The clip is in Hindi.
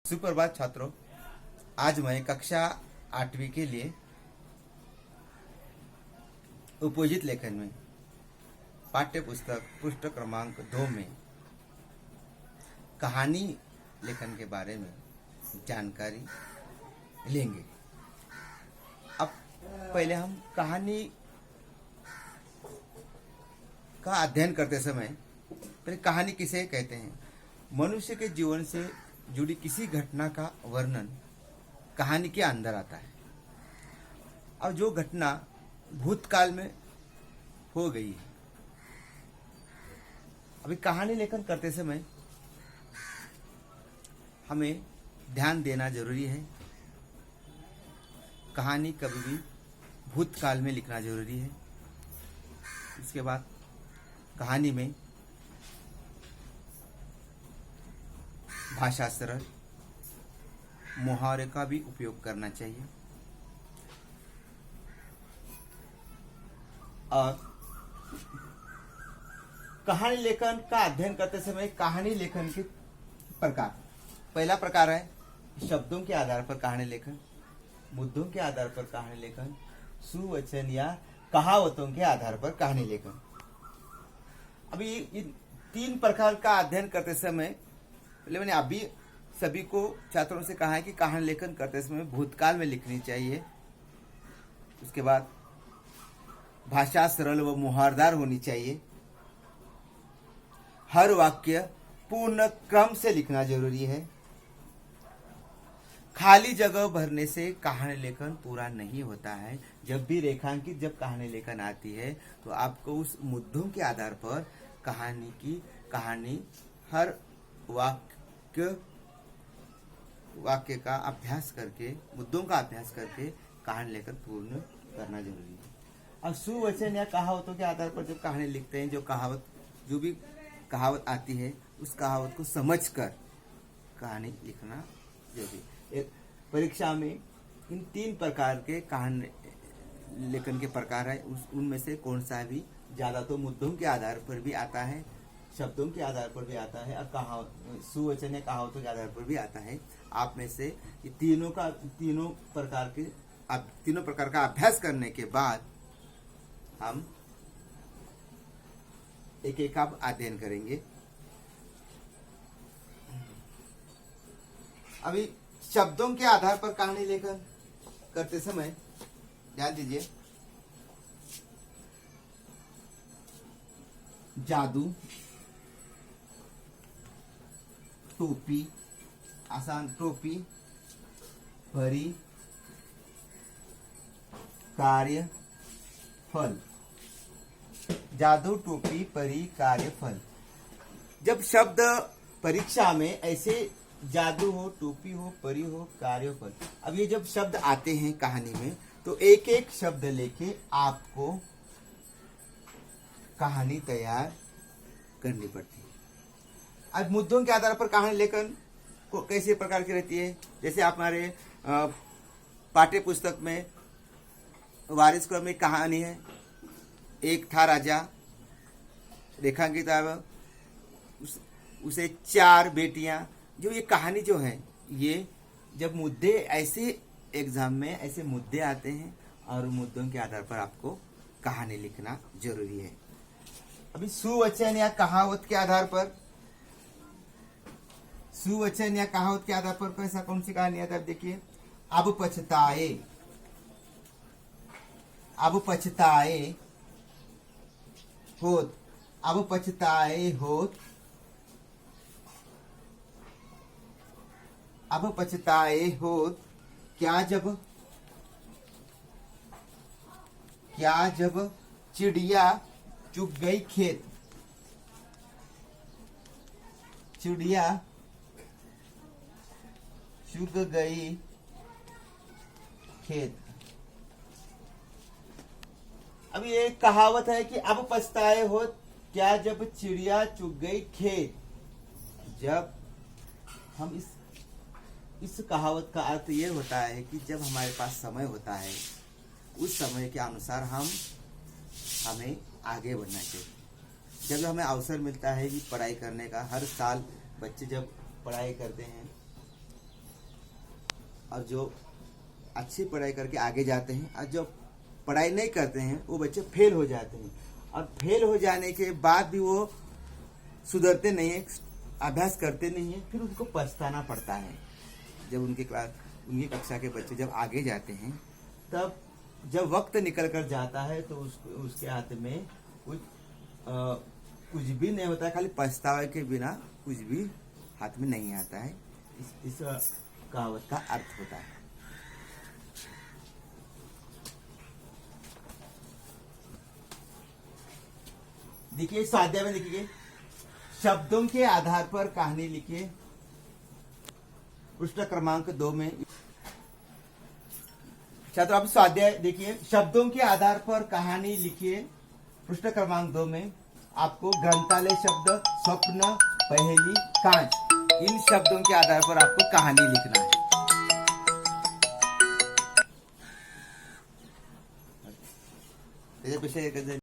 सुप्रभात छात्रों, आज मैं कक्षा 8वीं के लिए उपयोजित लेखन में पाठ्य पुस्तक पृष्ठ क्रमांक 2 में कहानी लेखन के बारे में जानकारी लेंगे। अब पहले हम कहानी का अध्ययन करते समय पहले कहानी किसे कहते हैं। मनुष्य के जीवन से जुड़ी किसी घटना का वर्णन कहानी के अंदर आता है। अब जो घटना भूतकाल में हो गई है, अभी कहानी लेखन करते समय हमें ध्यान देना जरूरी है। कहानी कभी भी भूतकाल में लिखना जरूरी है। इसके बाद कहानी में भाषा सरल, मुहावरे का भी उपयोग करना चाहिए और कहानी लेखन का अध्ययन करते समय कहानी लेखन के प्रकार, पहला प्रकार है शब्दों के आधार पर कहानी लेखन, मुद्दों के आधार पर कहानी लेखन, सुवचन या कहावतों के आधार पर कहानी लेखन। अभी इन 3 प्रकार का अध्ययन करते समय पहले मैंने अभी सभी को छात्रों से कहा है कि कहानी लेखन करते समय भूतकाल में लिखनी चाहिए। उसके बाद भाषा सरल व मुहावरदार होनी चाहिए। हर वाक्य पूर्ण क्रम से लिखना जरूरी है। खाली जगह भरने से कहानी लेखन पूरा नहीं होता है। जब भी रेखांकित जब कहानी लेखन आती है तो आपको उस मुद्दों के आधार पर कहानी हर वाक्य का अभ्यास करके, मुद्दों का अभ्यास करके कहानी लेखन पूर्ण करना जरूरी है। अब सुवचन या कहावतों के आधार पर जब कहानी लिखते हैं, जो भी कहावत आती है उस कहावत को समझकर कहानी लिखना जरूरी है। परीक्षा में इन 3 प्रकार के कहानी लेखन के प्रकार है, उनमें से कौन सा भी ज्यादा तो मुद्दों के आधार पर भी आता है, शब्दों के आधार पर भी आता है और सुवचन या कहावतों के आधार पर भी आता है। आप में से ये तीनों प्रकार का अभ्यास करने के बाद हम एक एक का अध्ययन करेंगे। अभी शब्दों के आधार पर कहानी लेखन करते समय ध्यान दीजिए। जादू, टोपी, आसान टोपी, परी, कार्य, फल। जादू, टोपी, परी, कार्य, फल। जब शब्द परीक्षा में ऐसे जादू हो, टोपी हो, परी हो, कार्य हो, फल, अब ये जब शब्द आते हैं कहानी में तो एक एक शब्द लेके आपको कहानी तैयार करनी पड़ती है। अब मुद्दों के आधार पर कहानी लेखन को कैसे प्रकार की रहती है, जैसे आप हमारे पाठ्य पुस्तक में वारिस क्रम में कहानी है। एक था राजा, रेखांकित उसे 4 बेटियां। जो ये कहानी जो है, ये जब मुद्दे ऐसे एग्जाम में ऐसे मुद्दे आते हैं और मुद्दों के आधार पर आपको कहानी लिखना जरूरी है। अभी सुवचन या कहावत के आधार पर कैसा कौन सी कहानी आता है, देखिए। अब पछताए होत, अब पछताए होत, अब पछताए होत, क्या जब चिड़िया चुग गई खेत। चिड़िया चुग गई खेत। अब ये कहावत है कि अब पछताए हो क्या जब चिड़िया चुग गई खेत। जब हम इस कहावत का अर्थ ये होता है कि जब हमारे पास समय होता है, उस समय के अनुसार हमें आगे बढ़ना चाहिए। जब हमें अवसर मिलता है कि पढ़ाई करने का, हर साल बच्चे जब पढ़ाई करते हैं और जो अच्छी पढ़ाई करके आगे जाते हैं और जो पढ़ाई नहीं करते हैं वो बच्चे फेल हो जाते हैं, और फेल हो जाने के बाद भी वो सुधरते नहीं है, अभ्यास करते नहीं है, फिर उनको पछताना पड़ता है। जब उनकी कक्षा के बच्चे जब आगे जाते हैं, तब जब वक्त निकल कर जाता है तो उसके हाथ में कुछ भी नहीं होता है, खाली पछतावे के बिना कुछ भी हाथ में नहीं आता है। इस कहावत का अर्थ होता है। देखिए स्वाध्याय में लिखिए, शब्दों के आधार पर कहानी लिखिए। पृष्ठ क्रमांक 2 में छात्र आप स्वाध्याय देखिए, शब्दों के आधार पर कहानी लिखिए। पृष्ठ क्रमांक 2 में आपको ग्रंथालय शब्द, स्वप्न, पहेली, कांच, इन शब्दों के आधार पर आपको कहानी लिखना है। पीछे